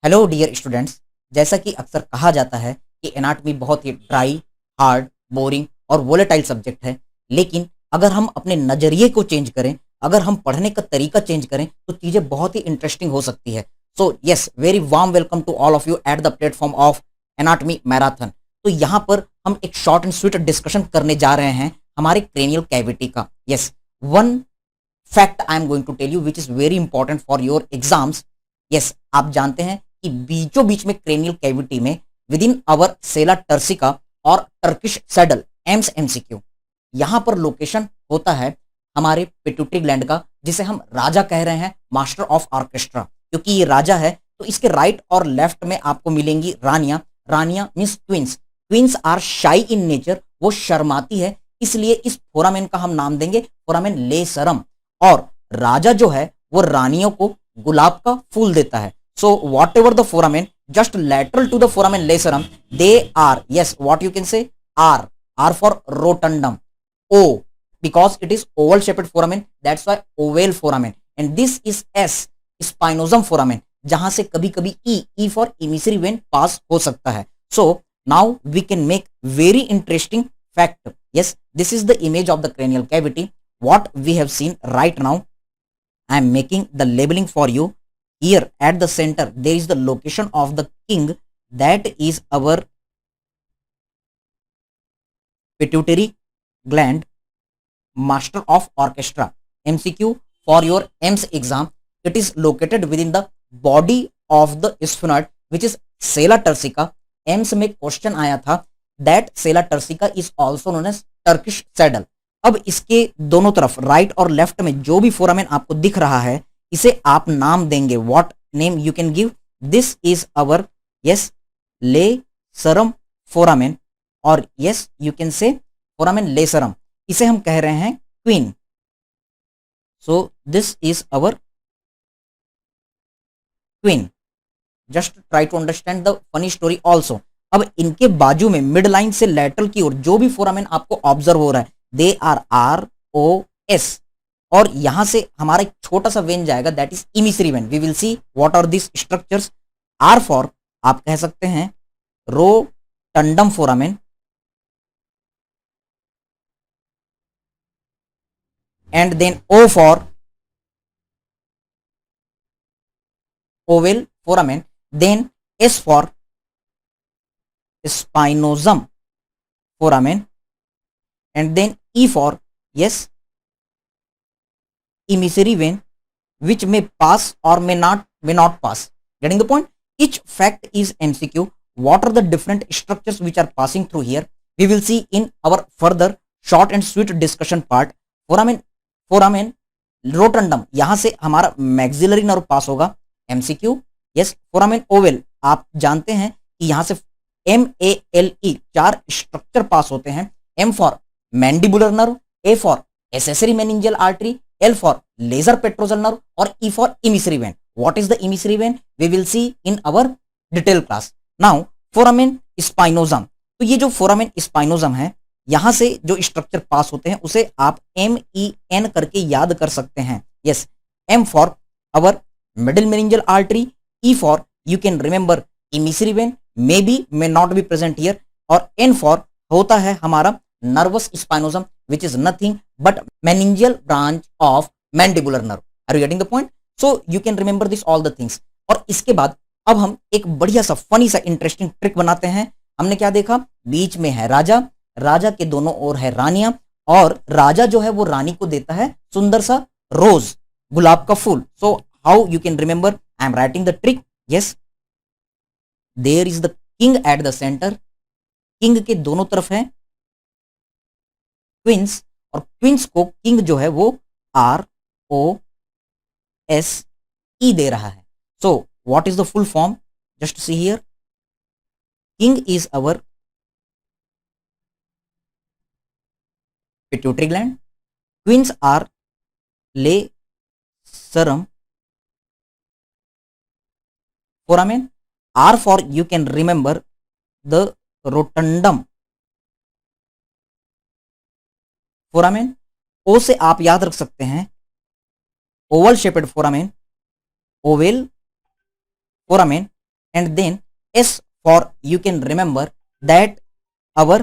Hello dear students. जैसा कि अक्सर कहा जाता है कि एनाटॉमी बहुत ही ड्राई, हार्ड, बोरिंग और वोलेटाइल सब्जेक्ट है, लेकिन अगर हम अपने नज़रिए को चेंज करें, अगर हम पढ़ने का तरीका चेंज करें तो चीज़ें बहुत ही इंटरेस्टिंग हो सकती है। So yes, very warm welcome to all of you at the platform of anatomy marathon. तो यहाँ पर हम एक शॉर्ट एंड स्वीट डिस्कशन करने जा रहे हैं हमारे क्रेनियल कैविटी का। Yes, one fact I am going to tell you which is very important for your exams. Yes, आप जानते हैं कि बीचों बीच में क्रेनियल कैविटी में within our sella turcica और टर्किश सैडल एम्स एमसीक्यू, यहां पर लोकेशन होता है हमारे पिट्यूटरी ग्लैंड का, जिसे हम राजा कह रहे हैं, मास्टर ऑफ ऑर्केस्ट्रा। क्योंकि ये राजा है तो इसके राइट और लेफ्ट में आपको मिलेंगी रानियां। रानियां means twins. Twins are shy in nature, वो शर्माती है, इसलिए इस फोरामेन का हम नाम देंगे फोरामेन लेसरम। और राजा जो है वो रानियों को गुलाब का फूल देता है। So whatever the foramen just lateral to the foramen lacerum, they are, yes, what you can say, R for rotundum, O because it is oval shaped foramen, that's why oval foramen, and this is S, spinosum foramen, जहां से कभी कभी E for emissary vein पास हो सकता है। So now we can make very interesting fact. Yes, this is the image of the cranial cavity. What we have seen right now, I am making the labeling for you. Here at the center there is the location of the king, that is our pituitary gland, master of orchestra. MCQ for your EMS exam, it is located within the body of the sphenoid which is sella turcica. EMS में question आया था that sella turcica is also known as Turkish saddle. अब इसके दोनों तरफ right और left में जो भी फोरामेन आपको दिख रहा है, इसे आप नाम देंगे। What name you can give? This is our yes lacerum foramen, और yes you can say foramen lacerum. इसे हम कह रहे हैं queen. So this is our queen. Just try to understand the funny story also. अब इनके बाजू में मिड लाइन से लेटरल की ओर जो भी फोरामेन आपको ऑब्जर्व हो रहा है, दे आर ROS, और यहां से हमारा एक छोटा सा वेन जाएगा, that is emissary vein. We will see what are this structures. R for आप कह सकते हैं rotundum foramen, and then O for ovale foramen, then S for spinosum foramen, and then E for yes emissary vein which may pass or may not pass. Getting the point? Each fact is MCQ. What are the different structures which are passing through here? We will see in our further short and sweet discussion part. Foramen rotundum, यहां से हमारा maxillary nerve पास होगा, MCQ. yes, foramen oval, आप जानते हैं कि यहां से MALE 4 स्ट्रक्चर पास होते हैं। M for mandibular nerve, A for accessory meningeal artery, L for lesser petrosal nerve, और E for emissary vein. What is the emissary vein? We will see in our detail class. Now foramen spinosum. तो ये जो foramen स्पाइनोजम है, यहां से जो structure पास होते हैं उसे आप MEN करके याद कर सकते हैं। Yes, M for our middle meningeal artery, E for you can remember emissary vein, may be may not be present here, और N फॉर होता है हमारा nervus spinosum which is nothing but meningeal branch of mandibular nerve. Are you getting the point? So you can remember this all the things. और इसके बाद अब हम एक बढ़िया सा फनी सा इंटरेस्टिंग ट्रिक बनाते हैं। हमने क्या देखा? बीच में है राजा, राजा के दोनों ओर है रानियां, और राजा जो है वो रानी को देता है सुंदर सा रोज, गुलाब का फूल। So how you can remember? I am writing the trick. Yes, there is the king at the centre. King के दोनों तरफ है क्वींस, और क्वींस को किंग जो है वो ROSE दे रहा है। So what is the full form? Just see here, king is our pituitary gland, queens are lacerum foramen, R for you can remember the rotundum foramen, O से आप याद रख सकते हैं oval shaped foramen, ovale foramen, and then S for you can remember that our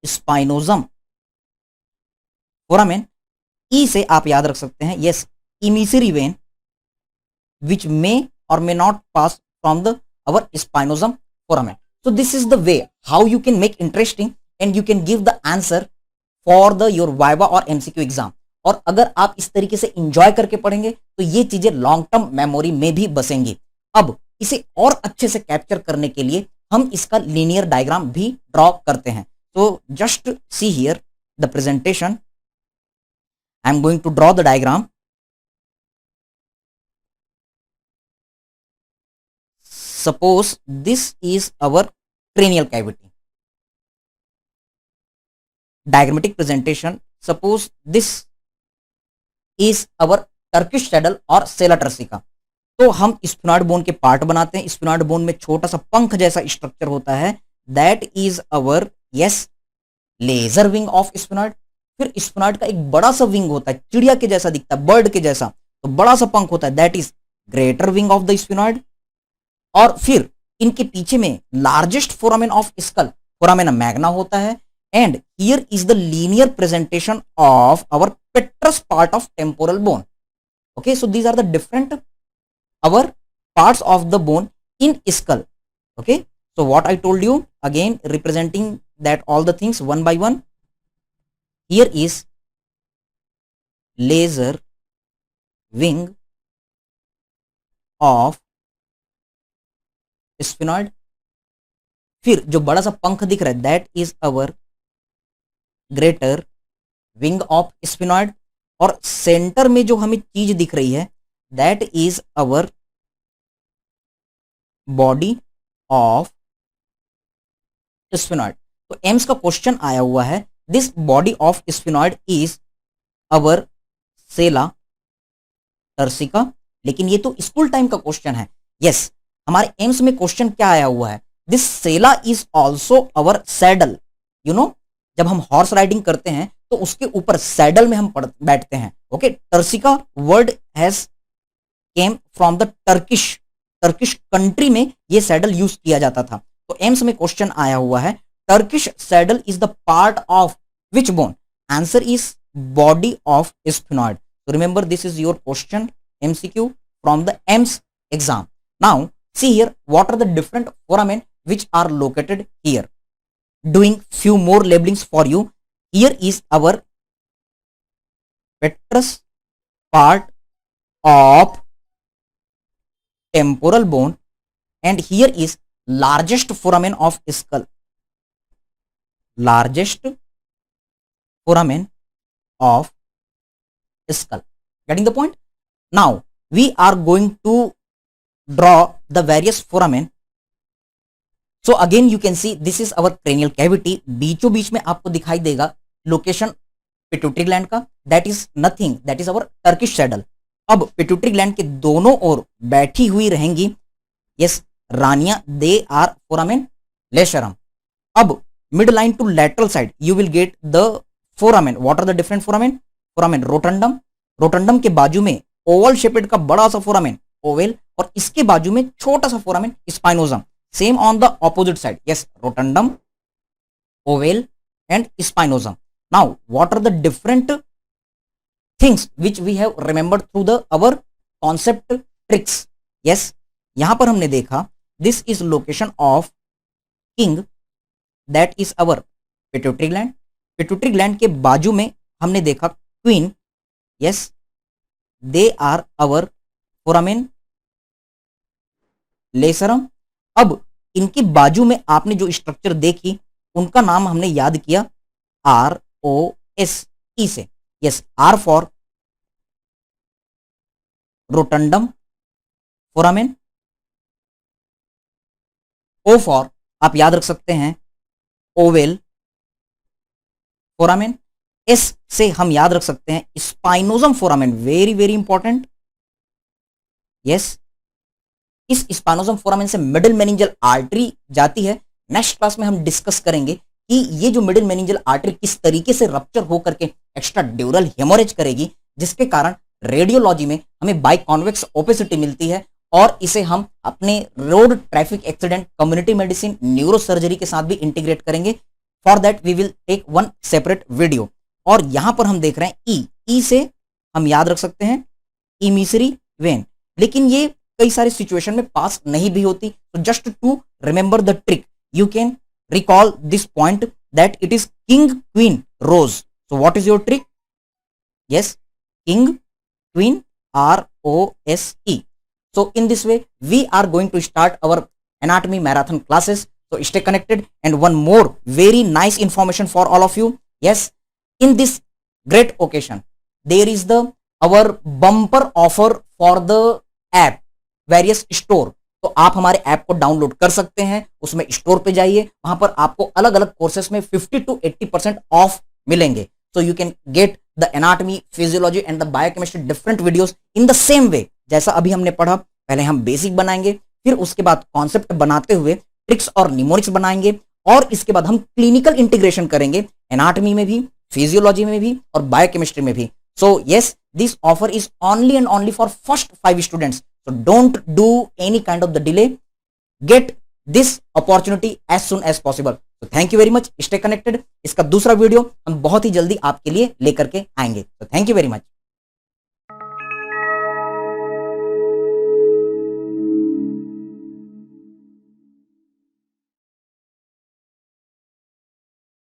spinosum foramen. E से आप याद रख सकते हैं yes emissary vein which may or may not pass from the our spinosum foramen. So this is the way how you can make interesting and you can give the answer for the your viva और MCQ exam. और अगर आप इस तरीके से enjoy करके पढ़ेंगे तो ये चीजें लॉन्ग टर्म मेमोरी में भी बसेंगी. अब इसे और अच्छे से कैप्चर करने के लिए हम इसका लीनियर डायग्राम भी ड्रॉ करते हैं. तो just see here the presentation. I am going to draw the diagram. Suppose this is our cranial cavity. Diagrammatic presentation. Suppose this is our Turkish saddle और सेला टर्सिका. तो हम स्फिनॉइड बोन के part बनाते हैं. Sphenoid bone में छोटा सा पंख जैसा स्ट्रक्चर होता है. That is our yes lesser wing of sphenoid. फिर स्फिनॉइड का एक बड़ा सा विंग होता है, चिड़िया के जैसा दिखता है, बर्ड के जैसा, तो बड़ा सा पंख होता है. That is greater wing of the sphenoid. और फिर इनके पीछे में largest foramen of skull foramina magna होता है. And here is the linear presentation of our petrous part of temporal bone. Okay, so these are the different our parts of the bone in skull. Okay, so what I told you again representing that all the things one by one. Here is lesser wing of sphenoid. फिर जो बड़ा सा पंख दिख रहा है that is our greater wing of sphenoid. और centre में जो हमें चीज दिख रही है that is our body of sphenoid. तो एम्स का क्वेश्चन आया हुआ है this body of sphenoid is our sella turcica. लेकिन ये तो स्कूल टाइम का क्वेश्चन है. यस, हमारे एम्स में क्वेश्चन क्या आया हुआ है this sella is also our saddle. You know, जब हम हॉर्स राइडिंग करते हैं तो उसके ऊपर सैडल में हम बैठते हैं. Okay, turcica word has came from the Turkish country में ये सैडल यूज किया जाता था. तो एम्स में क्वेश्चन आया हुआ है Turkish saddle is the part of which bone. Answer is body of sphenoid. So remember this is your question MCQ from the EMS exam. Now see here what are the different foramen which are located here. Doing few more labelings for you. Here is our petrous part of temporal bone and here is largest foramen of skull. Largest foramen of skull. Getting the point? Now we are going to draw the various foramen. So again you can see this is our cranial cavity. बीचों बीच में आपको दिखाई देगा location pituitary gland का. That is nothing, that is our Turkish saddle. अब pituitary gland के दोनों ओर बैठी हुई रहेंगी यस रानियां. They are foramen lacerum. अब mid line to lateral side you will get the foramen. What are the different foramen? Foramen rotundum. Rotundum के बाजू में ओवल शेपेड का बड़ा सा फोरामेन ओवेल और इसके बाजू में छोटा सा foramen spinosum. Same on the opposite side. Yes, rotundum, oval and spinosum. Now what are the different things which we have remembered through the our concept tricks. Yes, यहां पर हमने देखा this is location of king. That is our pituitary gland. Pituitary gland के बाजू में हमने देखा queen. Yes, they are our foramen lacerum. अब इनके बाजू में आपने जो स्ट्रक्चर देखी उनका नाम हमने याद किया ROSE से. Yes, R for rotundum foramen, O for आप याद रख सकते हैं ओवेल फोरामेन, S से हम याद रख सकते हैं spinosum foramen. Very very important. Yes, इस स्पाइनोजम फोरामेन से मिडिल मेनिंजियल आर्टरी जाती है. नेक्स्ट क्लास में हम डिस्कस करेंगे कि ये जो मिडिल मेनिंजियल आर्टरी किस तरीके से रप्चर होकर के एक्स्ट्रा ड्यूरल हेमोरेज करेगी जिसके कारण रेडियोलॉजी में हमें बाइकॉन्वेक्स ओपेसिटी मिलती है और इसे हम अपने road traffic accident, community medicine, neuro surgery के साथ भी इंटीग्रेट करेंगे। For that we will take one separate video. और यहां पर हम देख रहे हैं ई से हम याद रख सकते हैं इमिसरी वेन, लेकिन ये कई सारे सिचुएशन में पास नहीं भी होती। तो just to remember the trick you can recall this point that it is king queen rose. So what is your trick? Yes, king queen ROSE. So in this way we are going to start our anatomy marathon classes. So stay connected. And one more very nice information for all of you. Yes, in this great occasion there is the our bumper offer for the app various store. तो आप हमारे app को download कर सकते हैं, उसमें store पे जाइए, वहां पर आपको अलग अलग कोर्सेस में 50 to 80% ऑफ मिलेंगे. So you can get the anatomy, physiology and the biochemistry different videos in the same way. जैसा अभी हमने पढ़ा, पहले हम बेसिक बनाएंगे, फिर उसके बाद कॉन्सेप्ट बनाते हुए ट्रिक्स और निमोनिक्स बनाएंगे, और इसके बाद हम क्लिनिकल इंटीग्रेशन करेंगे एनाटॉमी में भी, फिजियोलॉजी में भी और बायोकेमिस्ट्री में भी. So yes, this offer is only and only for first 5 students. So don't do any kind of the delay. Get this opportunity as soon as possible. So thank you very much. Stay connected. इसका दूसरा video हम बहुत ही जल्दी आपके लिए लेकर के आएंगे. So thank you very much.